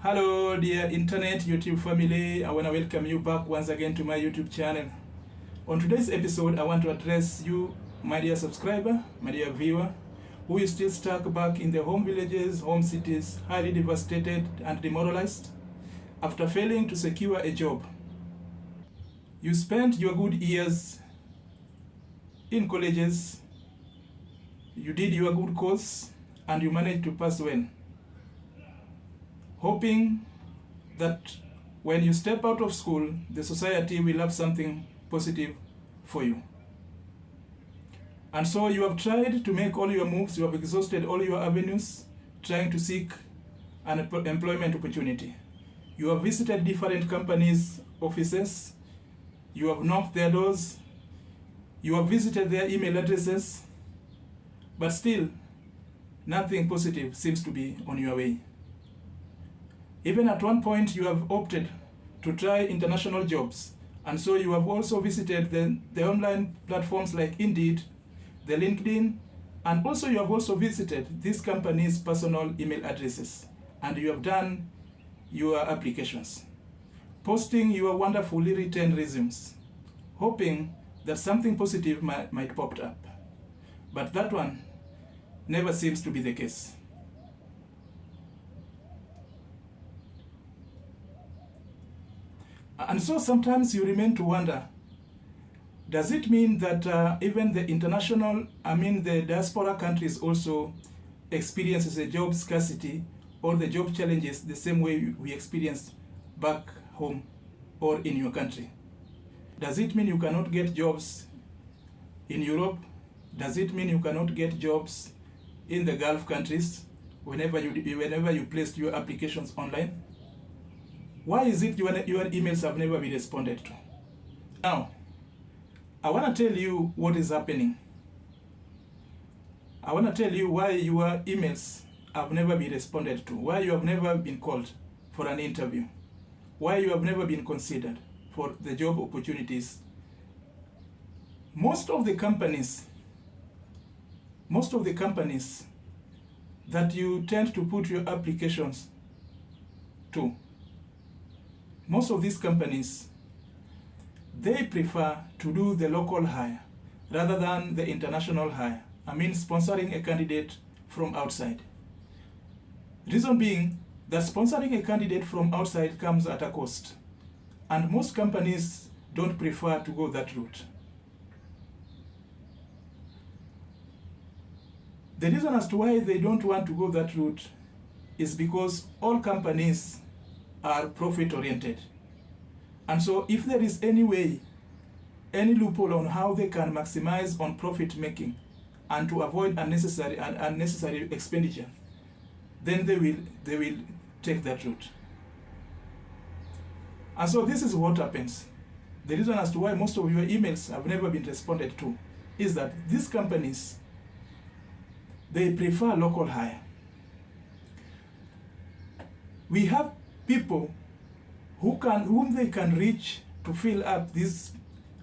Hello dear internet YouTube family, I want to welcome you back once again to my YouTube channel. On today's episode, I want to address you, my dear subscriber, my dear viewer, who is still stuck back in the home villages, home cities, highly devastated and demoralized after failing to secure a job. You spent your good years in colleges, you did your good course, and you managed to pass well, hoping that when you step out of school, the society will have something positive for you. And so you have tried to make all your moves, you have exhausted all your avenues, trying to seek an employment opportunity. You have visited different companies' offices, you have knocked their doors, you have visited their email addresses, but still, nothing positive seems to be on your way. Even at one point, you have opted to try international jobs, and so you have also visited the online platforms like Indeed, the LinkedIn, and also you have also visited these companies' personal email addresses, and you have done your applications, posting your wonderfully written resumes, hoping that something positive might pop up. But that one never seems to be the case. And so sometimes you remain to wonder, does it mean that even the the diaspora countries also experiences a job scarcity or the job challenges the same way we experience back home or in your country? Does it mean you cannot get jobs in Europe? Does it mean you cannot get jobs in the Gulf countries whenever you placed your applications online? Why is it your emails have never been responded to? Now, I want to tell you what is happening. I want to tell you why your emails have never been responded to, why you have never been called for an interview, why you have never been considered for the job opportunities. Most of the companies that you tend to put your applications to, most of these companies, they prefer to do the local hire rather than the international hire. I mean, sponsoring a candidate from outside. Reason being that sponsoring a candidate from outside comes at a cost, and most companies don't prefer to go that route. The reason as to why they don't want to go that route is because all companies are profit-oriented. And so if there is any way, any loophole on how they can maximize on profit making and to avoid unnecessary expenditure, then they will take that route. And so this is what happens. The reason as to why most of your emails have never been responded to is that these companies, they prefer local hire. We have people whom they can reach to fill up these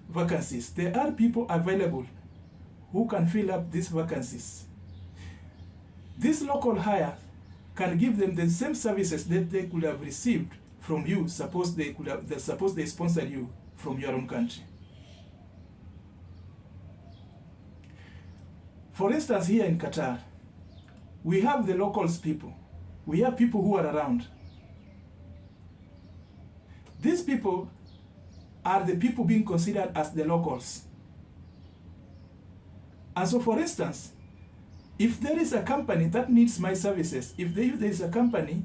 vacancies. There are people available who can fill up these vacancies. This local hire can give them the same services that they could have received from you, suppose they sponsored you from your own country. For instance, here in Qatar, we have the locals people. We have people who are around. These people are the people being considered as the locals. And so, for instance, if there is a company that needs my services, if there is a company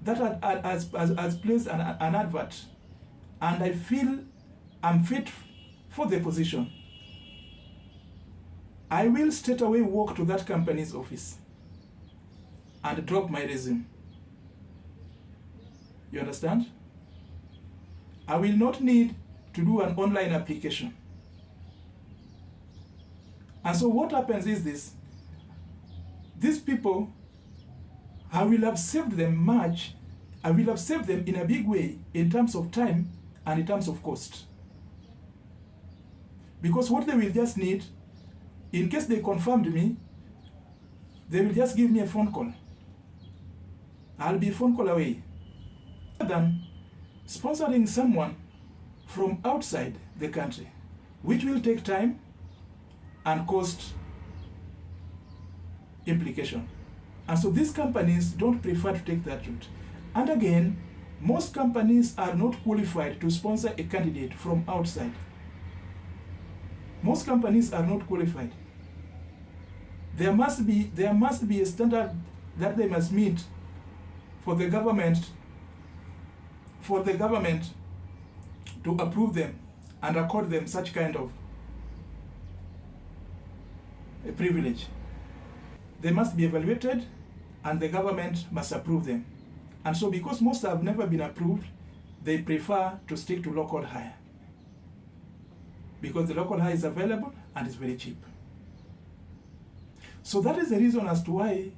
that has placed an advert, and I feel I'm fit for the position, I will straight away walk to that company's office and drop my resume. You understand? I will not need to do an online application. And so what happens is this: these people, I will have saved them much. I will have saved them in a big way in terms of time and in terms of cost. Because what they will just need, in case they confirmed me, they will just give me a phone call. I'll be a phone call away. than sponsoring someone from outside the country, which will take time and cost implication. And so these companies don't prefer to take that route. And again, most companies are not qualified to sponsor a candidate from outside. Most companies are not qualified. There must be a standard that they must meet for the government to approve them and accord them such kind of a privilege. They must be evaluated and the government must approve them. And so because most have never been approved, they prefer to stick to local hire, because the local hire is available and is very cheap. So that is the reason as to why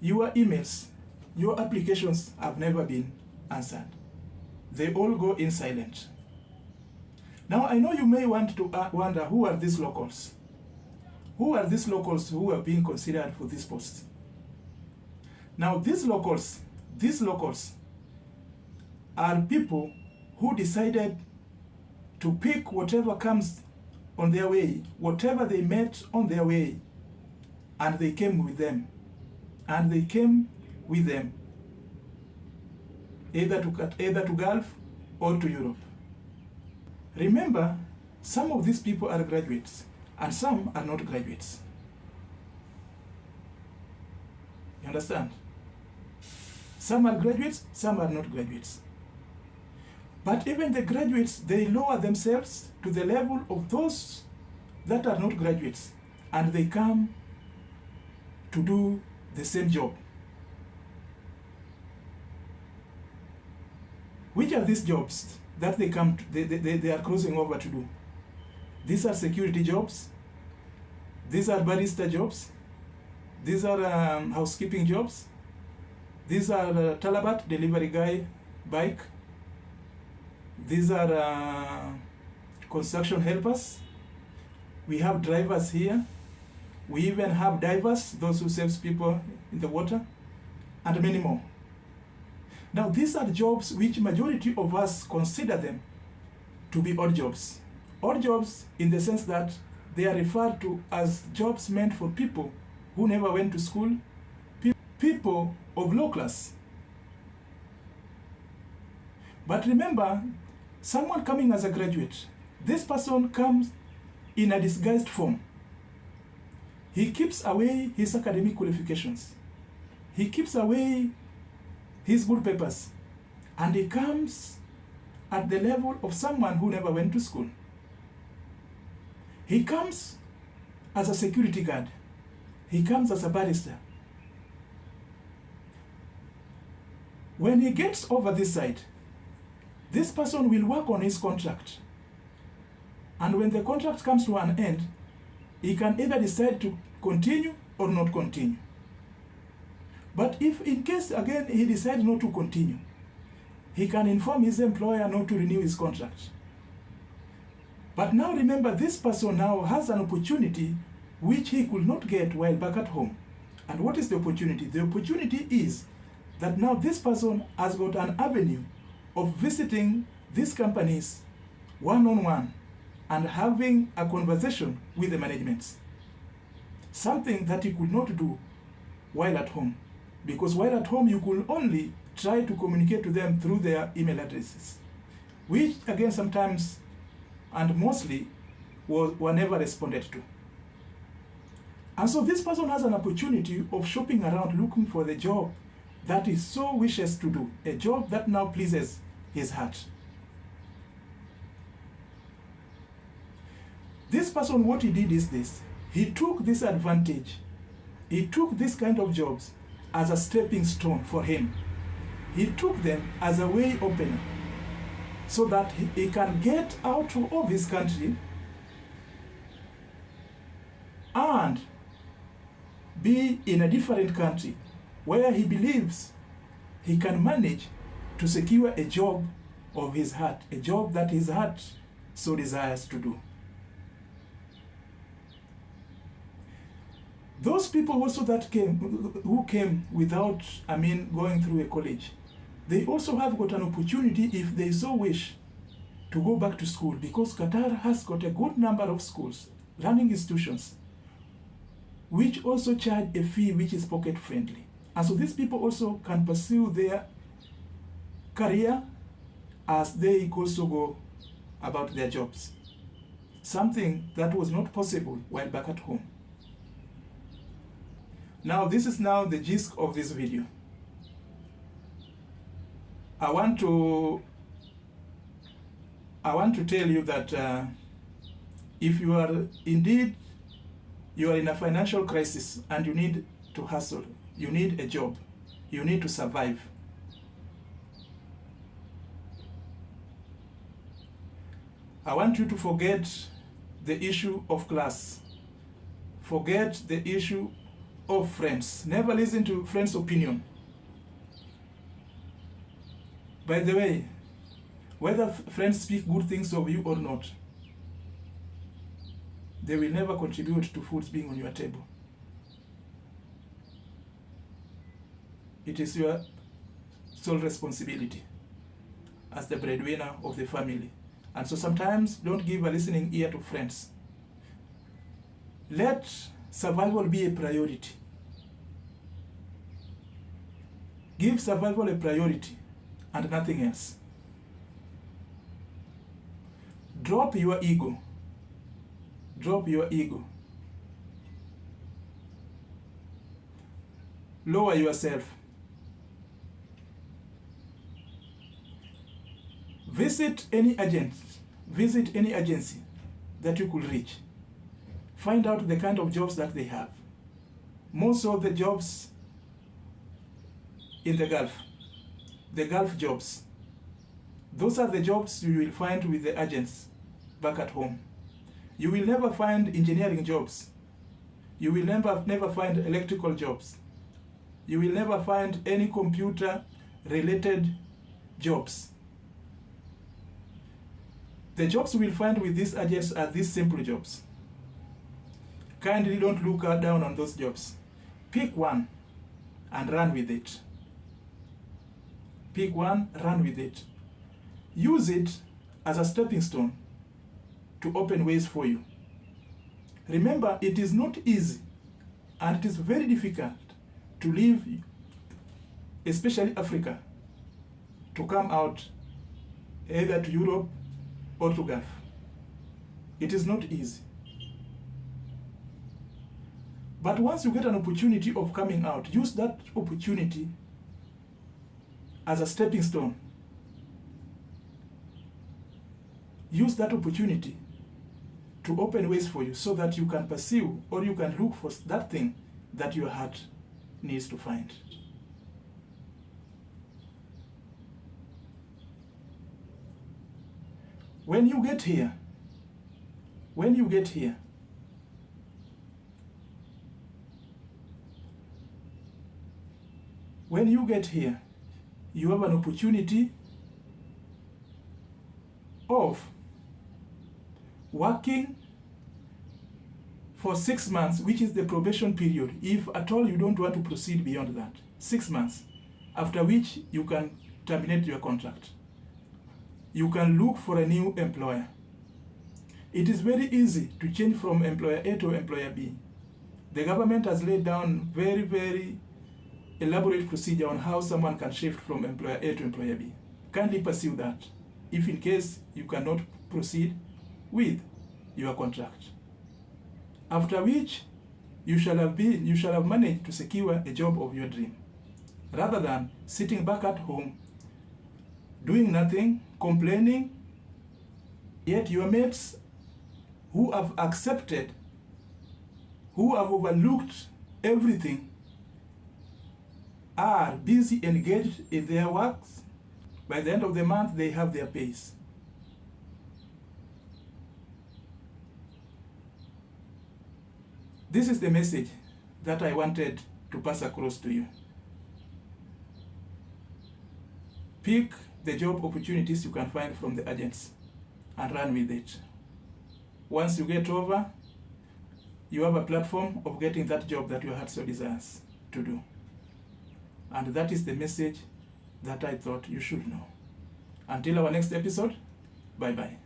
your emails, your applications have never been answered. They all go in silent. Now I know you may want to wonder, who are these locals? Who are these locals who are being considered for this post? Now these locals are people who decided to pick whatever comes on their way, whatever they met on their way, and they came with them. And they came with them either to Gulf or to Europe. Remember, some of these people are graduates and some are not graduates. You understand? Some are graduates, some are not graduates. But even the graduates, they lower themselves to the level of those that are not graduates, and they come to do the same job. Which are these jobs that they are crossing over to do? These are security jobs. These are barista jobs. These are housekeeping jobs. These are Talabat, delivery guy, bike. These are construction helpers. We have drivers here. We even have divers, those who save people in the water, and many more. Now these are jobs which majority of us consider them to be odd jobs. Odd jobs in the sense that they are referred to as jobs meant for people who never went to school, people of low class. But remember, someone coming as a graduate, this person comes in a disguised form. He keeps away his academic qualifications. He keeps away his good papers. And he comes at the level of someone who never went to school. He comes as a security guard. He comes as a barrister. When he gets over this side, this person will work on his contract. And when the contract comes to an end, he can either decide to continue or not continue. But if in case, again, he decides not to continue, he can inform his employer not to renew his contract. But now remember, this person now has an opportunity which he could not get while back at home. And what is the opportunity? The opportunity is that now this person has got an avenue of visiting these companies one-on-one and having a conversation with the managements. Something that he could not do while at home. Because while at home, you could only try to communicate to them through their email addresses, which again sometimes and mostly were never responded to. And so this person has an opportunity of shopping around looking for the job that he so wishes to do, a job that now pleases his heart. This person, what he did is this: he took this advantage, he took this kind of jobs as a stepping stone for him. He took them as a way opener so that he can get out of his country and be in a different country where he believes he can manage to secure a job of his heart, a job that his heart so desires to do. Those people also that who came without, going through a college, They also have got an opportunity, if they so wish, to go back to school, because Qatar has got a good number of schools, learning institutions, which also charge a fee which is pocket friendly. And so these people also can pursue their career as they also go about their jobs. Something that was not possible while back at home. Now, this is now the gist of this video. I want to tell you that if you are indeed in a financial crisis and you need to hustle, you need a job, you need to survive, I want you to forget the issue of class. Forget the issue of friends. Never listen to friends' opinion. By the way, whether friends speak good things of you or not, they will never contribute to food being on your table. It is your sole responsibility as the breadwinner of the family. And so sometimes don't give a listening ear to friends. Let survival be a priority. Give survival a priority and nothing else. Drop your ego. Drop your ego. Lower yourself. Visit any agency that you could reach. Find out the kind of jobs that they have. Most of the jobs in the Gulf jobs, those are the jobs you will find with the agents back at home. You will never find engineering jobs. You will never find electrical jobs. You will never find any computer-related jobs. The jobs you will find with these agents are these simple jobs. Kindly don't look down on those jobs. Pick one and run with it. Pick one, run with it. Use it as a stepping stone to open ways for you. Remember, it is not easy and it is very difficult to leave, especially Africa, to come out either to Europe or to Gulf. It is not easy. But once you get an opportunity of coming out, use that opportunity as a stepping stone. Use that opportunity to open ways for you so that you can pursue or you can look for that thing that your heart needs to find. When you get here, you have an opportunity of working for 6 months, which is the probation period, if at all you don't want to proceed beyond that. 6 months, after which you can terminate your contract. You can look for a new employer. It is very easy to change from employer A to employer B. The government has laid down very, very elaborate procedure on how someone can shift from employer A to employer B. Kindly pursue that, if in case you cannot proceed with your contract. After which, you shall have managed to secure a job of your dream, rather than sitting back at home, doing nothing, complaining, yet your mates who have accepted, who have overlooked everything, are busy engaged in their works. By the end of the month, they have their pays. This is the message that I wanted to pass across to you. Pick the job opportunities you can find from the agents and run with it. Once you get over, you have a platform of getting that job that your heart so desires to do. And that is the message that I thought you should know. Until our next episode, bye-bye.